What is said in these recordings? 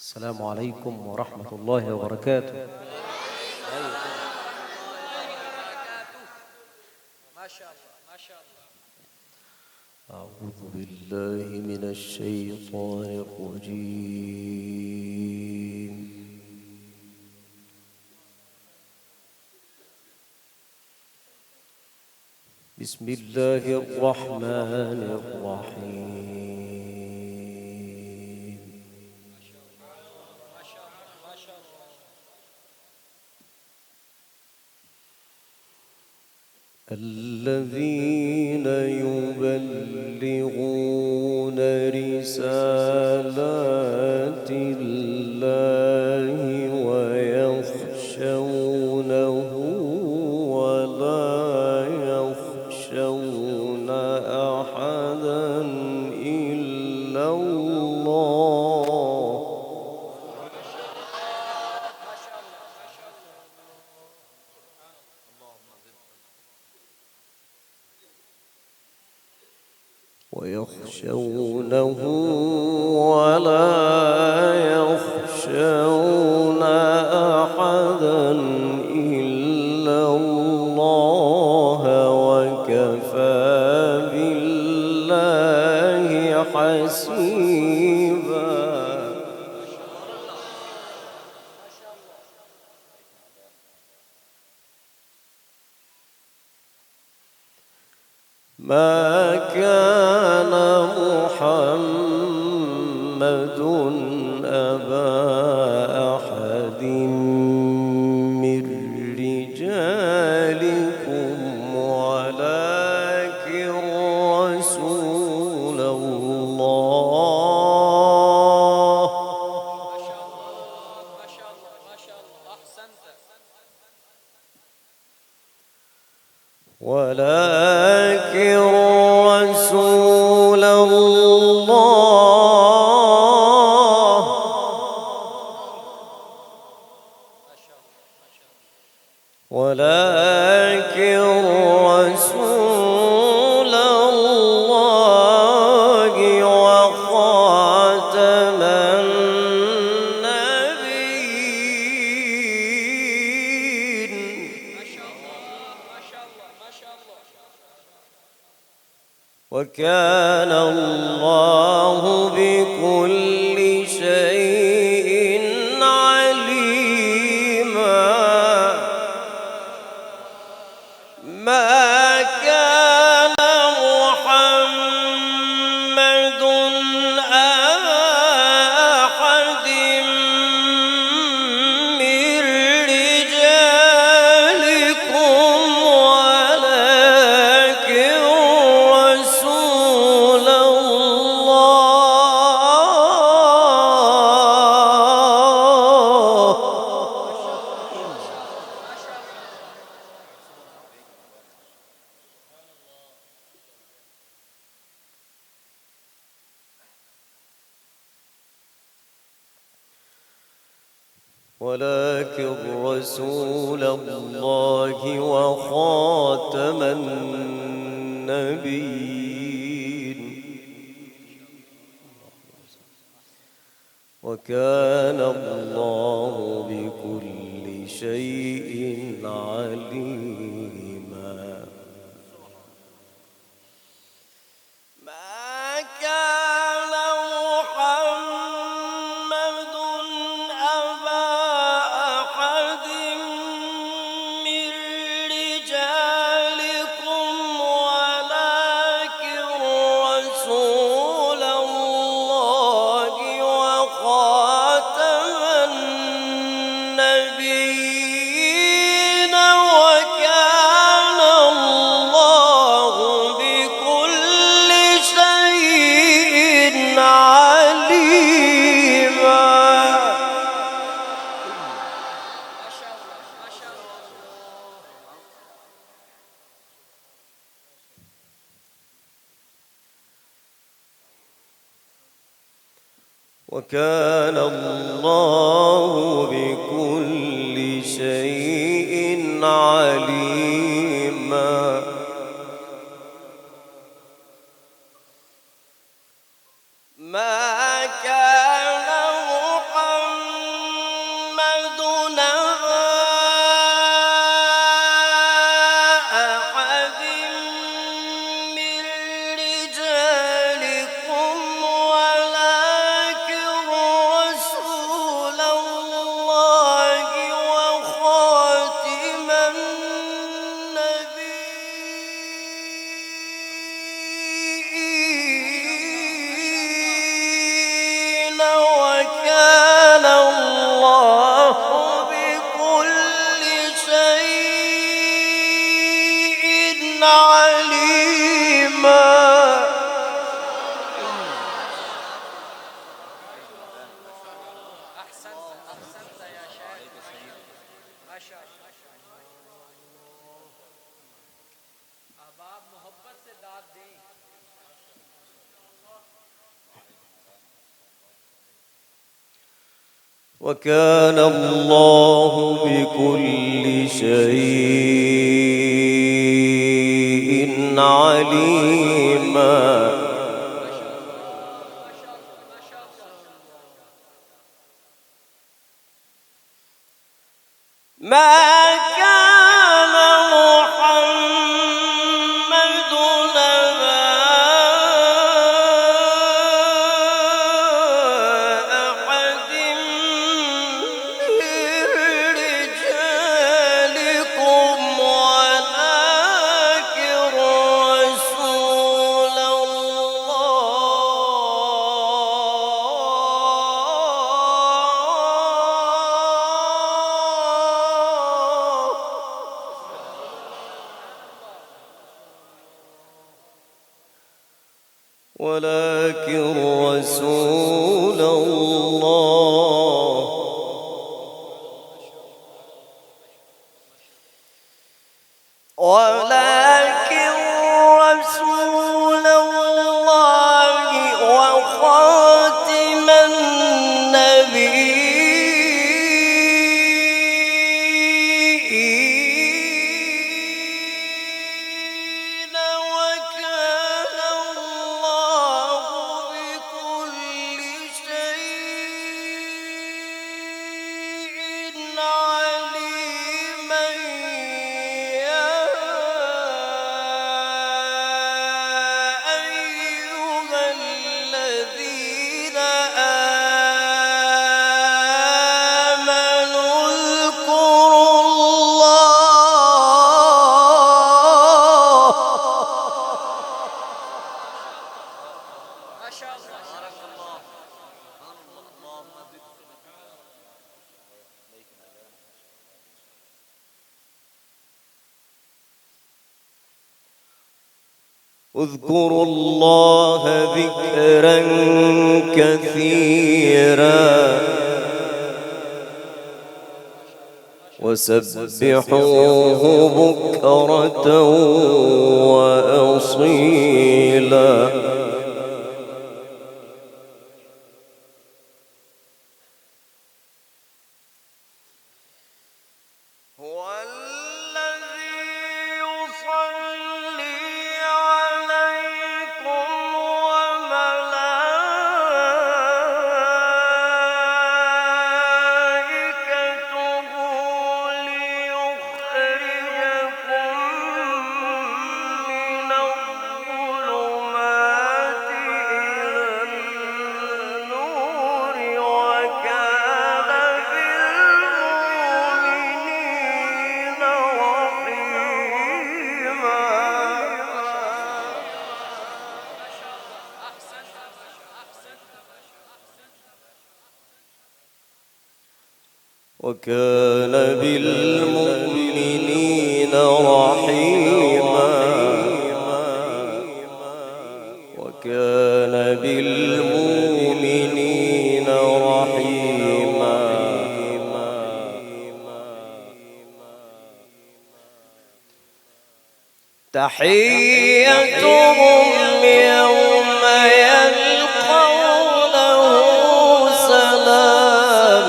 السلام عليكم ورحمة الله وبركاته. ما شاء الله ما شاء الله. أعوذ بالله من الشيطان الرجيم. بسم الله الرحمن الرحيم. الذين يبلغون رسالات الله ويخشونه ولا يخشون أحدا إلا الله ويخشونه ولا يخشون أحدا إلا الله وكفى بالله حسيبا. ما كان محمد أبا أحد من رجالكم ولكن رسول الله ما شاء الله ما شاء الله أحسنت. ولكن رسول الله ولكن رسول الله وخاتم النبيين. ما شاء الله ما شاء الله ما شاء الله. وكان الله بكل شيء عليما. ما كان محمد أبا أحد من رجالكم ولكن رسول الله ولكن رسول الله وخاتم النبيين. وكان الله بكل شيء عليما. ما كان محمد أبا أحد من رجالكم ولكن رسول الله وخاتم النبيين. وكان الله بكل شيء عليما. ما شاء الله ما شاء الله. وكان الله بكل شيء عليما. ما كان محمد माशाअल्लाह। अब आप मोहब्बत से दाद दें। وكان الله بكل شيء عليما ما كان محمد أبا أحد من رجالكم ولكن رسول الله ولكن رسول الله وخاتم النبيين وكان الله بكل شيء عليما يا أيها الذين آمنوا اذكروا الله माशाअल्लाह। बारक अल्लाह। اذكروا الله ذكرا كثيرا وسبحوه بكرة وأصيلا هو الذي يصلي عليكم وملائكته ليخرجكم من الظلمات إلى النور وكان بالمؤمنين رحيما وكان بالمؤمنين رحيما وكان بالمؤمنين رحيما تحيتهم يوم يلقونه سلام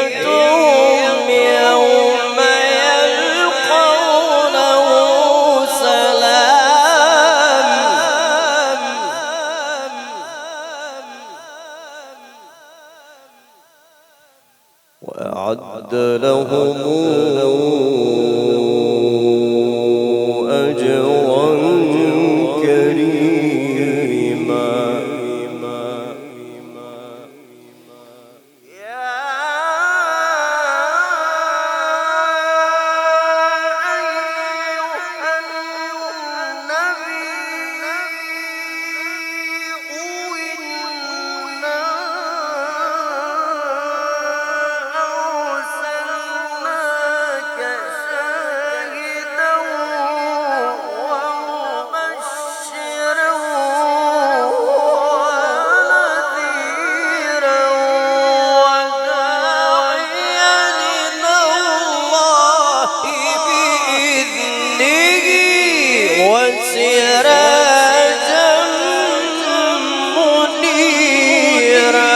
تحيتهم يوم يلقونه سلام وأعد لهم أجرا كريما يا أيها النبي إنا أرسلناك وسراجا منيرا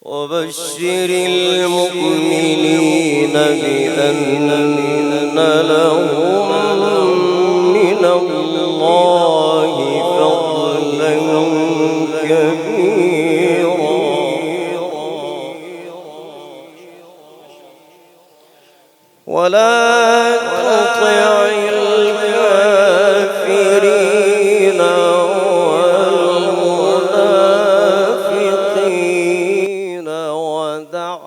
وبشر المؤمنين بأن لهم من الله فضلا كبيرا ولا تطع الكافرين والمنافقين ودع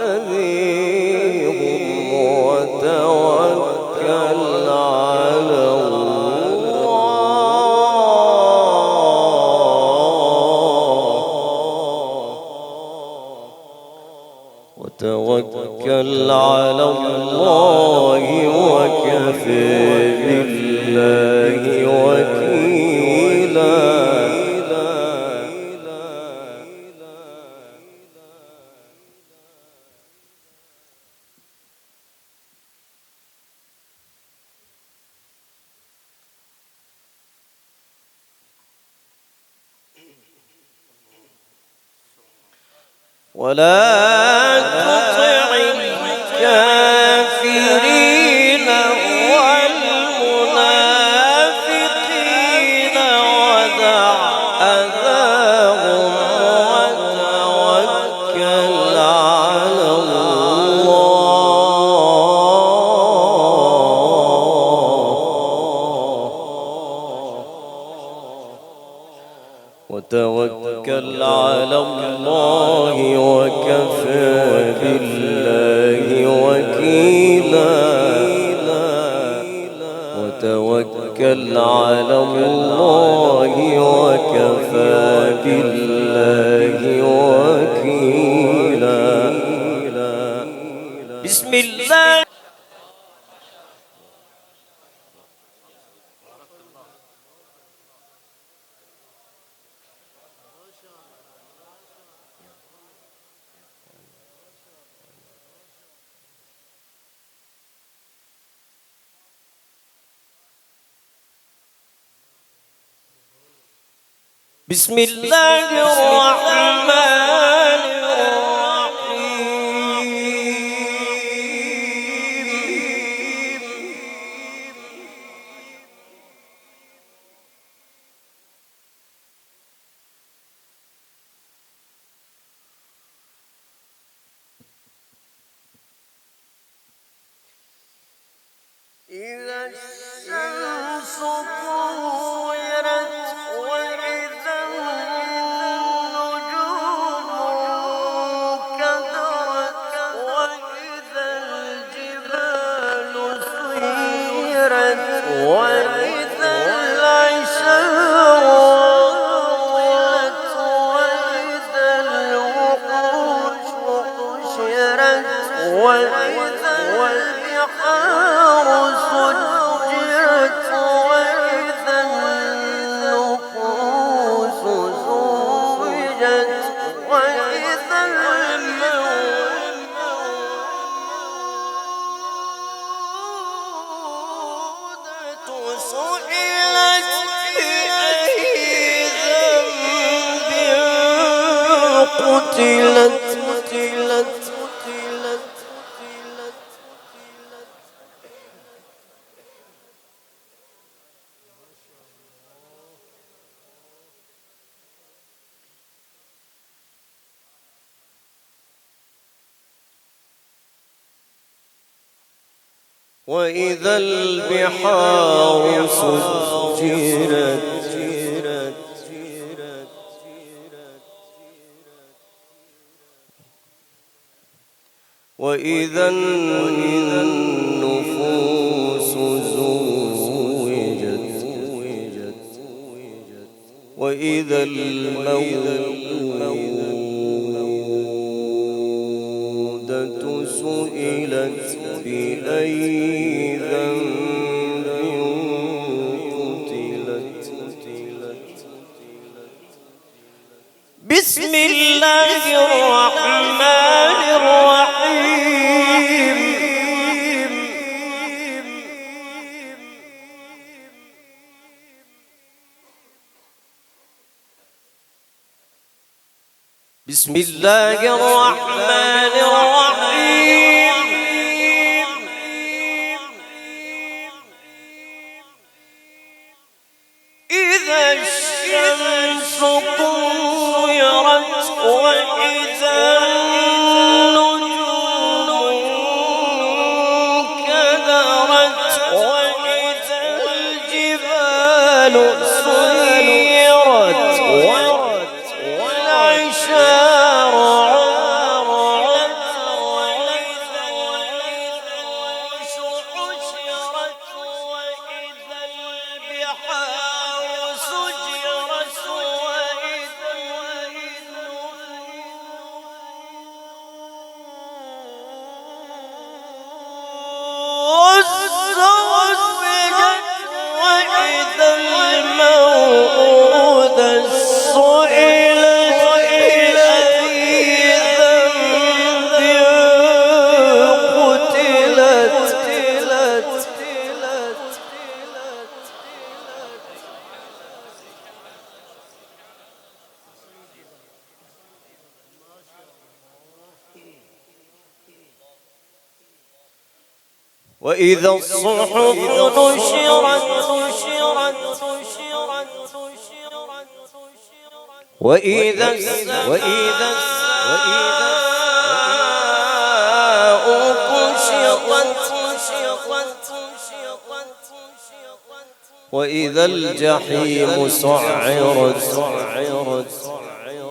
أذيهم وتوكل على وتوكل على الله وكفى بالله وكيلا ولا تطع الكافرين والمنافقين ودع أذاهم وتوكل على وتوكل على الله وكفى بالله وكيلا وتوكل على الله وكفى بالله وكيلا بسم الله بسم الله الرحمن الرحيم إذا الشمس كورت وإذا النجوم كدرت وإذا الجبال سيرت وإذا العشار عطلت وإذا الوحوش حشرت وإذا البحار سجرت وإذا النفوس زوجت وإذا الموءودة سئلت بأي ذنب قتلت وإذا البحار سجرت وإذا النفوس زوجت وإذا الموءودة سئلت بأي ذنب قتلت بسم الله الرحمن الرحيم بسم الله الرحمن الرحيم إذا الشمس كورت وإذا النجوم كدرت وإذا الجبال سيرت والعشار عطلت وإذا الوحوش حشرت وإذا البحار سجرت وإذا النفوس زوجت وإذا الموءودة سئلت بأي ذنب قتلت وإذا الصحف نشرت وإذا السماء كشطت وإذا الجحيم سعرت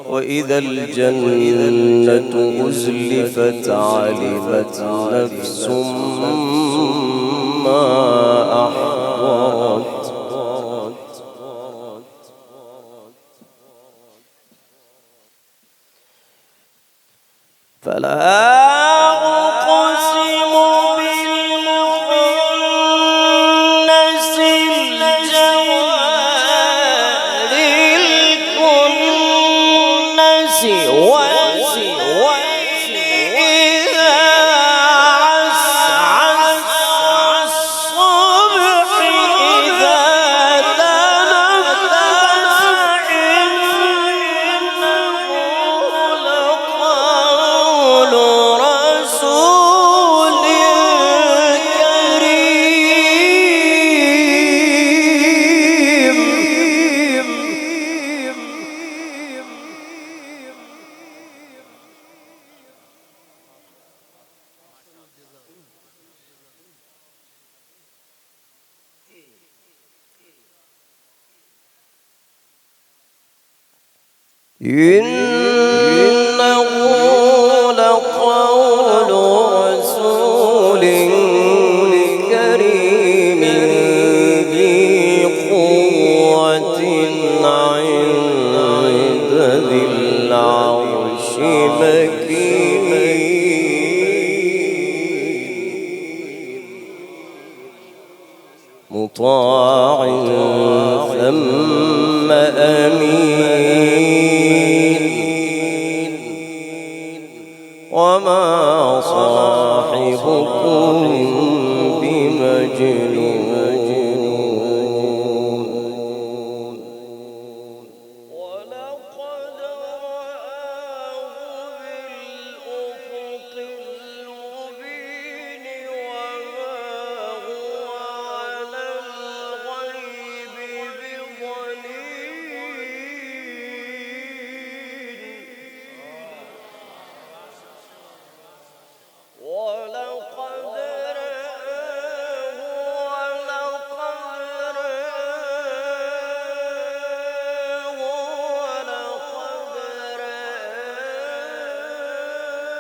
وإذا الجنة أزلفت علمت نفس ما أحضرت فلا أقسم بالخنس الجوار الكنس والليل إذا عسعس إنه لقول رسول كريم ذي قوة عند ذي العرش مكين مطاع ثم أمين وما صاحبكم بمجنون ولقد رآه بالأفق المبين وما هو على الغيب بضنين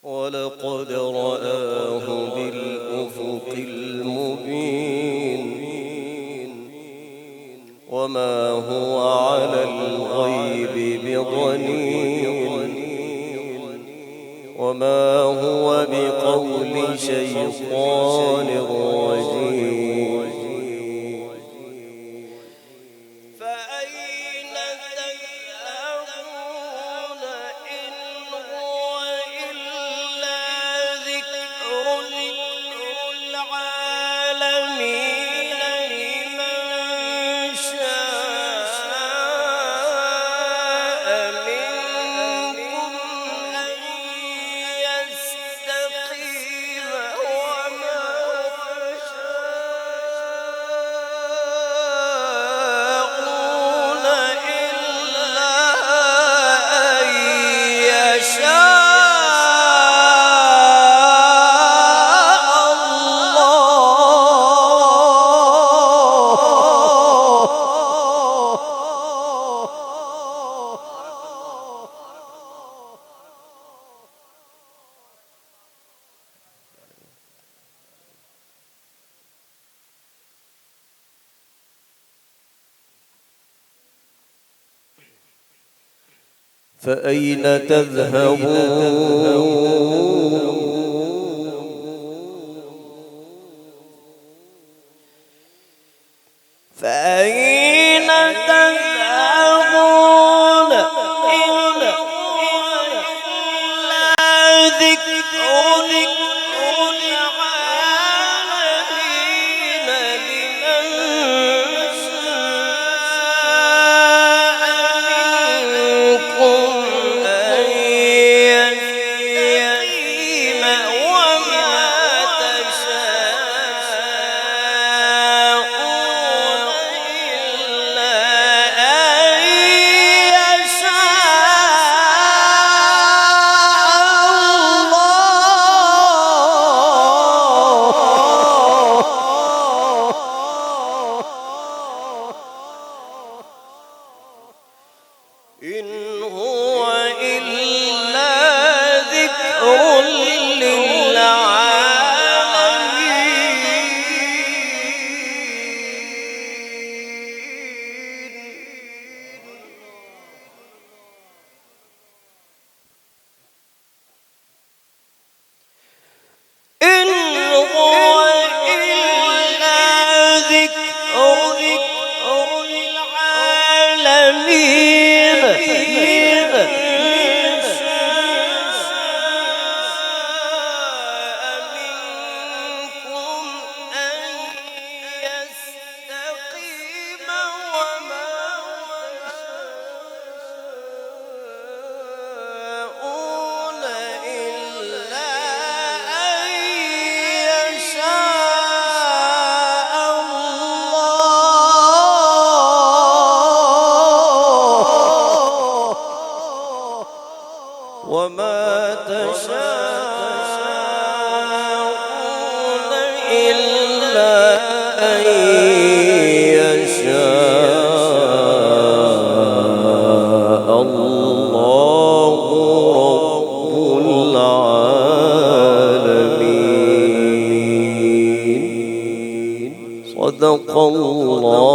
ولقد رآه بالأفق المبين وما هو على الغيب بضنين ولقد رآه بالأفق المبين وما هو على الغيب بضنين وما هو بقول شيطان رجيم فأين تذهبون إن هو إلا ذكر للعالمين لمن شاء منكم أن يستقيم وما تشاءون إلا أن يشاء فأين تذهبون فأين تذهبون إن هو إلا ذكر للعالمين لمن شاء منكم أن يستقيم وما تشاءون إلا صدق الله